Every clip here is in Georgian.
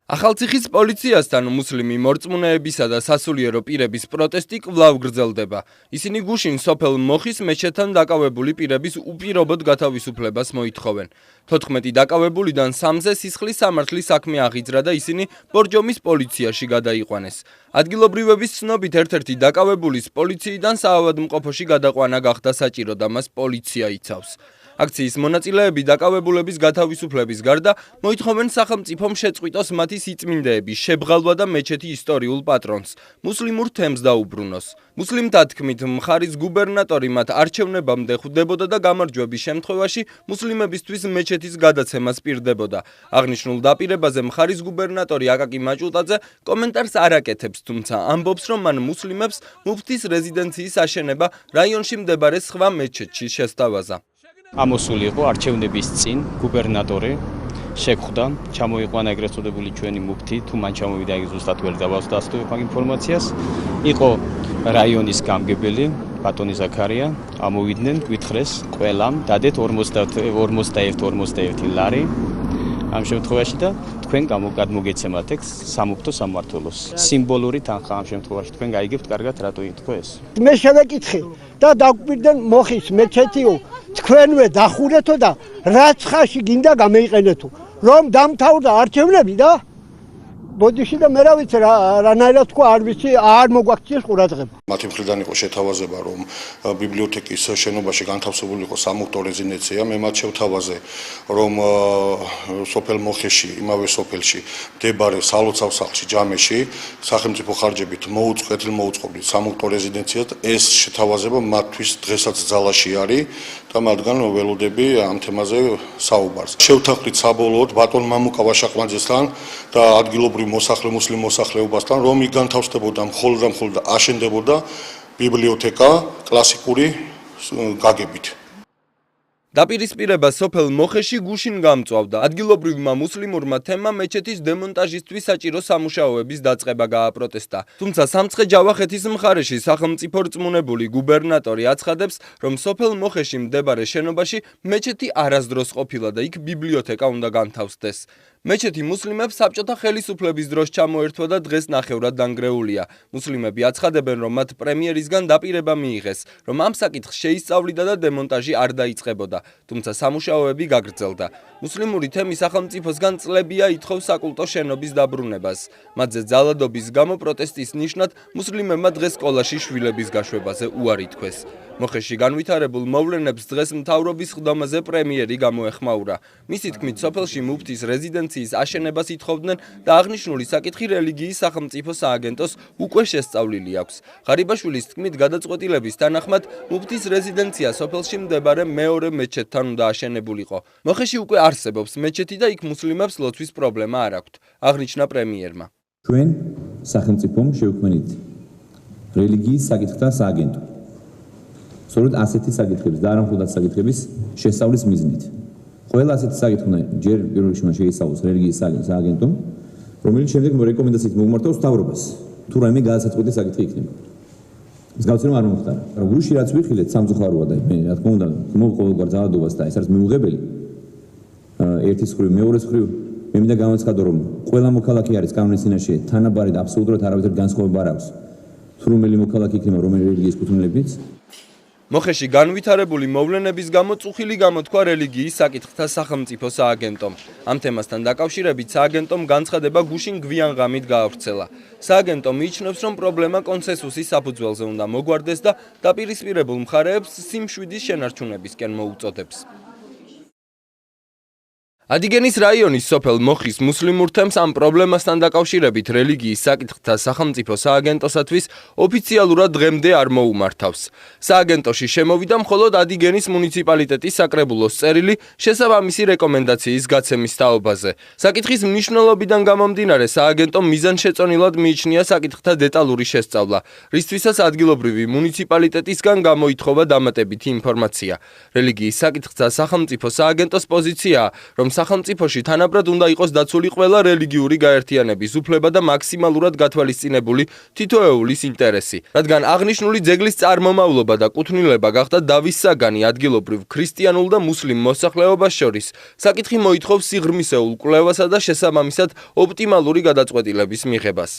ახალციხის პოლიციასთან მუსლიმი მორწმუნეებისა და სასულიერო პირების პროტესტი კვლავ გრძელდება. ისინი გუშინ სოფელ მოხის მეჩეთთან დაკავებული პირების უპირობოდ გათავისუფლებას მოითხოვენ. 14 დაკავებულიდან 3-ზე სისხლის სამართლის საქმე აღიძრა და ისინი ბორჯომის პოლიციაში გადაიყვანეს. ადგილობრივების ცნობით ერთ-ერთი დაკავებულის პოლიციიდან საავადმყოფოში გადაყვანა გახდა საჭირო და მას პოლიცია იცავს. აქციის მონაწილეები დაკავებულების გათავისუფლების გარდა მოითხოვენ სახელმწიფომ შეწყვიტოს მათი სიწმინდეების შებრალვა და მეჩეთი ისტორიულ პატრონს, მუსლიმურ თემს დაუბრუნოს. მუსლიმთა თქმით, მხარის გუბერნატორი მათ არჩევნებამდე ხვდებოდა და გამარჯვების შემთხვევაში მუსლიმებისთვის მეჩეთის გადაცემას პირდებოდა. აღნიშნულ დაპირებაზე მხარის გუბერნატორი აკაკი მაჭუტაძე კომენტარს არ აკეთებს, თუმცა ამბობს, რომ მან მუსლიმებს მუფთის რეზიდენციის აშენება რაიონში მდებარე სხვა მეჩეთში შესთავაზა. ამოსული იყო არჩევნების წინ გუბერნატორი შეხვდა, ჩამოიყვანა ეგრეთ წოდებული ჩვენი მუფთი, თუ მან ჩამოვიდა ეგ ზუსტად ვერ დავასწავლე მაგ ინფორმაციას. იყო რაიონის გამგებელი ბატონი ზაქარია, ამოვიდნენ, გვითხრეს ყველამ, დადეთ 41 ლარი. ამ შემთხვევაში და თქვენ გადმოგეცემათ ეგ სამუფთო სამმართველოს. სიმბოლური თანხა ამ შემთხვევაში თქვენ გაიგებთ კარგად რატო ითქვა ეს. მე შევეკითხე და დაგვირდნენ მოხის მეჩეთიო, თქვენვე დახურეთო და რაც ხაში გინდა გამოიყენეთო. რომ დამთავრდა არჩევნები და ბოდიში და მე რა ვიცი რანაირად თქვა არ ვიცი, არ მოგვაქციეს ყურადღება. მათი მხრიდან იყო შეთავაზება, რომ ბიბლიოთეკის შენობაში განთავსებული იყო სამუფთო რეზიდენცია. მე მათ შევთავაზე, რომ სოფელ მოხეში, იმავე სოფელში მდებარე სალოცავ სახლში ჯამეში სახელმწიფო ხარჯებით მოუწყობდით სამუფთო რეზიდენციას. ეს შეთავაზება მათთვის დღესაც ძალაში არის და მათგან ველოდები ამ თემაზე საუბარს. შევთანხმდით საბოლოოდ ბატონ მამუკა ვაშაყმაძესთან და ადგილობრივ მუსლიმ მოსახლეობასთან, რომ იქ განთავსდებოდა მხოლოდ და აშენდებოდა ბიბლიოთეკა კლასიკური გაგებით. დაპირისპირება სოფელ მოხეში გუშინ გამწვავდა. ადგილობრივმა მუსლიმურმა თემმა მეჩეთის დემონტაჟისთვის საჭირო სამუშაოების დაწყება გააპროტესტა. თუმცა სამცხე ჯავახეთის მხარეში სახელმწიფო რწმუნებული გუბერნატორი აცხადებს, რომ სოფელ მოხეში მდებარე შენობაში მეჩეთი არასდროს ყოფილა და იქ ბიბლიოთეკა უნდა განთავსდეს. მეჩეთი მუსლიმებს საბჭოთა ხელისუფლების დროს ჩამოერთვა და დღეს ნახევრად დანგრეულია. მუსლიმები აცხადებენ, რომ მათ პრემიერისგან დაპირება მიიღეს, რომ ამ საკითხს შეისწავლიდა და დემონტაჟი არ დაიწყებოდა, თუმცა სამუშაოები გაგრძელდა. მუსლიმური თემი სახელმწიფოსგან წლებია ითხოვს საკულტო შენობის დაბრუნებას. მათზე ძალადობის გამო პროტესტის ნიშნად მუსლიმებმა დღეს სკოლაში შვილების გაშვებაზე უარი თქვეს. მოხეში განვითარებულ მოვლენებს დღეს მთავრობის ხდომაზე პრემიერი გამოეხმაურა. მისი თქმით, სოფელში მუფთის რეზიდენციის აშენებას ითხოვდნენ და აღნიშნული საკითხი რელიგიის სახელმწიფო სააგენტოს უკვე შესწავლილი აქვს. ღარიბაშვილის თქმით, გადაწყვეტილების თანახმად მუფთის რეზიდენცია სოფელში მდებარე მეორე მეჩეთთან უნდა აშენებულიყო. მოხეში უკვე არსებობს მეჩეთი და იქ მუსლიმებს ლოცვის პრობლემა არ აქვთ, აღნიშნა პრემიერმა. ჩვენ სახელმწიფომ შევქმნით რელიგიის საკითხთა სააგენტო. სწორედ ასეთი საკითხების და არა მხოლოდ საკითხების შესწავლის მიზნით. ყველა ასეთი საკითხი ჯერ პირველ რიგში შეისწავლოს რელიგიის სააგენტომ, რომელიც შემდეგ რეკომენდაციით მოგმართავს მთავრობას, თუ რაიმე გადასაწყვეტი საკითხი იქნება. მსგავსი რომ არ მომხდარა. გუშინ რაც ვიხილეთ სამწუხაროა და მე რა თქმა უნდა მოყოლ ყოველგვარ ძალადობას და ეს არის მეუღებელი. ერთის მხრივ, მეორეს მხრივ მე მინდა განაცხადო, რომ ყველა მოქალაქე არის კანონის წინაშე თანაბარი და აბსოლუტურად არავითარი განსხვავება არ აქვს. თუ რომელი მოქალაქე იქნება რომელი რელიგიის კუთვნილებით. მოხეში განვითარებული მოვლენების გამო წუხილი გამოთქვა რელიგიის საკითხთა სახელმწიფო სააგენტომ. ამ თემასთან დაკავშირებით სააგენტომ განცხადება გუშინ გვიან ღამით გაავრცელა. სააგენტო მიიჩნევს, რომ პრობლემა კონსენსუსის საფუძველზე უნდა მოგვარდეს და დაპირისპირებულ მხარეებს სიმშვიდის შენარჩუნებისკენ მოუწოდებს. ადიგენის რაიონის სოფელ მოხის მუსლიმურ თემს ამ პრობლემასთან დაკავშირებით რელიგიის საკითხთა სახელმწიფო სააგენტოსათვის ოფიციალურად დღემდე არ მოუმართავს. სააგენტოში შემოვიდა მხოლოდ ადიგენის მუნიციპალიტეტის საკრებულოს წერილი შესაბამისი რეკომენდაციის გაცემის თაობაზე. საკითხის მნიშვნელობიდან გამომდინარე სააგენტომ მიზანშეწონილად მიიჩნია საკითხთა დეტალური შესწავლა, რისთვისაც ადგილობრივი მუნიციპალიტეტისგან გამოითხოვა დამატებითი ინფორმაცია. რელიგიის საკითხთა სახელმწიფო სააგენტოს პოზიციაა, რომ სახელმწიფოში თანაბრად უნდა იყოს დაცული ყველა რელიგიური გაერთიანების უფლება და მაქსიმალურად გათვალისწინებული თითოეულის ინტერესი. რადგან აღნიშნული ძეგლის წარმომავლობა და კუთვნილება გახდა დავის საგანი ადგილობრივ ქრისტიანულ და მუსლიმ მოსახლეობას შორის, საკითხი მოითხოვს სიღრმისეულ კვლევასა და შესაბამისად ოპტიმალური გადაწყვეტილების მიღებას.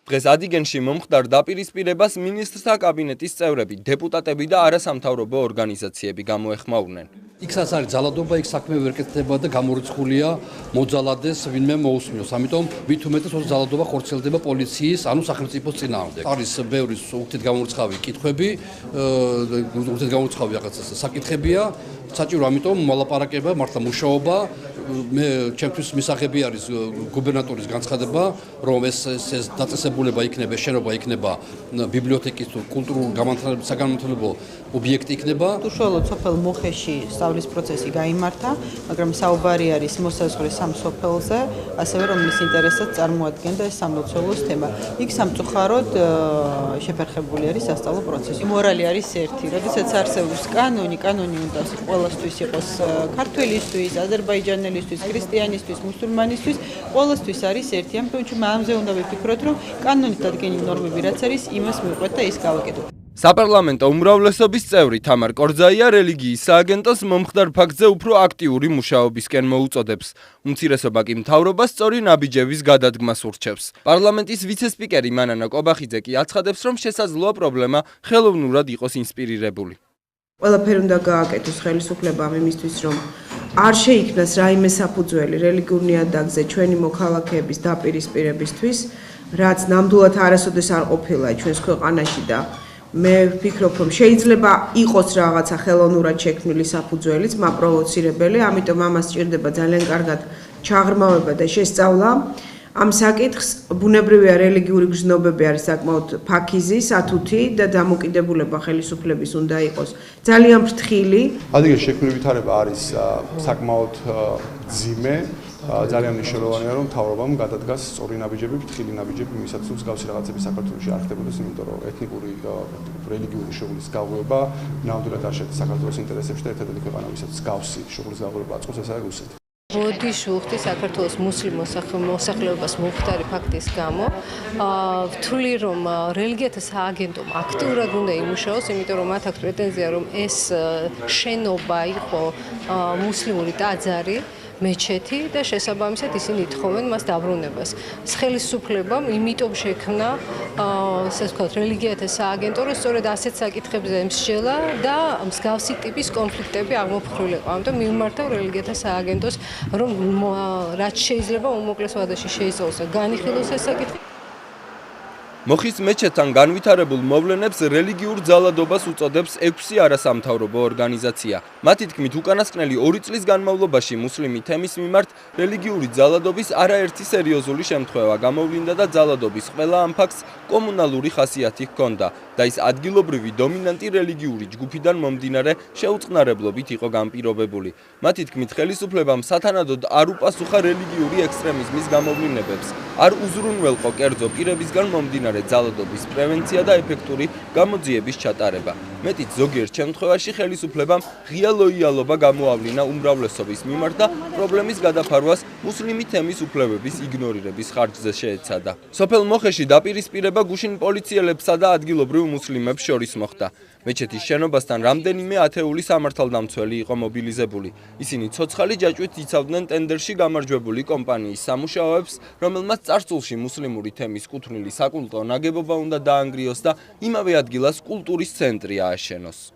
დღეს ადიგენში მომხდარ დაპირისპირებას მინისტრთა კაბინეტის წევრები, დეპუტატები და არასამთავრობო ორგანიზაციები გამოეხმაურნენ. იქაც არის ძალადობა, იქ საქმე ვერ კეთდება და გამორიცხულია მოძალადეს ვინმე მოусმინოს. ამიტომ მით უმეტეს όσο ძალადობა ხორციელდება პოლიციის, ანუ სახელმწიფოს წინააღმდეგ. არის ბევრი ურთიერთგამორიცხავი კითხვები, ურთიერთგამორიცხავი რაღაც საკითხებია, საჭირო ამიტომ მოლაპარაკება, მართლა მუშაობა. მე ჩემთვის მისაღები არის გუბერნატორის განცხადება, რომ ეს დაწესებულება იქნება, შენობა იქნება ბიბლიოთეკის თუ კულტურულ საგანმანათლებლო ობიექტი იქნება. უშუალოდ სოფელ მოხეში სწავლის პროცესი გაიმართა, მაგრამ საუბარი არის მოსაზღვრე სამ სოფელზე, ასევე რომლის ინტერესსაც წარმოადგენდა ეს სამლოცველოს თემა. იქ სამწუხაროდ შეფერხებული არის სასწავლო პროცესი. მორალი არის ერთი, როდესაც არსებობს კანონი უნდა ყველასთვის იყოს ქართველისთვის, აზერბაიჯანელისთვის, ქრისტიანისთვის, მუსულმანისთვის, ყველასთვის არის ერთი. ამიტომ ამაზე უნდა ვიფიქროთ, რომ კანონით დადგენილი ნორმები რაც არის, იმას მივყვეთ და ის გავაკეთოთ. საპარლამენტო უმრავლესობის წევრი თამარ კორძაია რელიგიის სააგენტოს მომხდარ ფაქტზე უფრო აქტიური მუშაობისკენ მოუწოდებს. უმცირესობა კი მთავრობას სწორი ნაბიჯების გადადგმას ურჩევს. პარლამენტის ვიცე-სპიკერი მანანა კობახიძე კი აცხადებს, რომ შესაძლოა პრობლემა ხელოვნურად იყოს ინსპირირებული. ყველაფერი უნდა გააკეთოს ხელისუფლებამ იმისთვის, რომ არ შეიქმნას რაიმე საფუძველი რელიგიურ ნიადაგზე ჩვენი მოქალაქეების დაპირისპირებისთვის, რაც ნამდვილად არასოდეს არ ყოფილა ჩვენს ქვეყანაში და მე ვფიქრობ, რომ შეიძლება იყოს რაღაცა ხელოვნურად შექმნილი საფუძველიც, მაპროვოცირებელი, ამიტომ ამას სჭირდება ძალიან კარგად ჩაღრმავება და შესწავლა. ამ საკითხს ბუნებრივია რელიგიური გრძნობები არის საკმაოდ ფაქიზი, სათუთი და დამოკიდებულება ხელისუფლების უნდა იყოს ძალიან ფრთხილი. ადგილში შექმნილი ვითარება არის საკმაოდ ძიმე. ძალიან მნიშვნელოვანია, რომ მთავრობამ გადადგას სწორი ნაბიჯები, ფრთხილი ნაბიჯები, იმისათვის რომ მსგავსი რაღაცები საქართველოში არ ხდებოდეს, იმიტომ რომ ეთნიკური რელიგიური შუღლის გაღვივა ნამდვილად არ შედის საქართველოს ინტერესებში და ერთადერთი ქვეყანა, ვისაც მსგავსი შუღლის გაღვივა აწყობს, ეს არის რუსეთი. ბოდიშ უხდი საქართველოს მუსლიმ მოსახლეობას მომხდარი ფაქტის გამო ვთვლი რომ რელიგიათა სააგენტომ აქტიურად უნდა იმუშაოს, იმიტომ რომ მათ აქვს პრეტენზია რომ ეს შენობა იყო მუსლიმური ტაძარი, მეჩეთი და შესაბამისად ისინი ითხოვენ მას დაბრუნებას. ხელისუფლებამ იმიტომ შექმნა ასე ვთქვათ რელიგიათა სააგენტო, რომ სწორედ ასეთ საკითხებზე ემსჯელა და მსგავსი ტიპის კონფლიქტები აღმოფხვრილიყო. ამიტომ მიმართავ რელიგიათა სააგენტოს, რომ რაც შეიძლება უმოკლეს ვადაში შეისწავლოს და განიხილოს ეს საკითხი. მოხის მეჩეთთან განვითარებულ მოვლენებს რელიგიურ ძალადობას უწოდებს 6 არასამთავრობო ორგანიზაცია. მათი თქმით, უკანასკნელი 2 წლის განმავლობაში მუსლიმი თემის მიმართ რელიგიური ძალადობის არაერთი სერიოზული შემთხვევა გამოვლინდა და ძალადობის ყველა ამ ფაქტს კომუნალური ხასიათი ჰქონდა და ის ადგილობრივი დომინანტი რელიგიური ჯგუფიდან მომდინარე შეუწყნარებლობით იყო განპირობებული. მათი თქმით, ხელისუფლებამ სათანადოდ არ უპასუხა რელიგიური ექსტრემიზმის გამოვლინებებს, არ უზრუნველყო კერძო პირებისგან მომდინარე ძალადობის პრევენცია და ეფექტური გამოძიების ჩატარება. მეტიც ზოგიერთ შემთხვევაში ხელისუფლებამ ღია ლოიალობა გამოავლინა უმრავლესობის მიმართ და პრობლემის გადაფარვას მუსლიმი თემის უფლებების იგნორირების ხარჯზე შეეცადა. სოფელ მოხეში დაპირისპირება გუშინ პოლიციელებსა და ადგილობრივ მუსლიმებს შორის მოხდა. მეჩეთის შენობასთან რამდენიმე ათეული სამართალდამცველი იყო მობილიზებული. ისინი ცოცხალი ჯაჭვით იცავდნენ ტენდერში გამარჯვებული კომპანიის სამუშაოებს, რომელმაც წარსულში მუსლიმური თემის კუთვნილი საკულტო ნაგებობა უნდა დაანგრიოს და იმავე ადგილას კულტურის ცენტრი ააშენოს.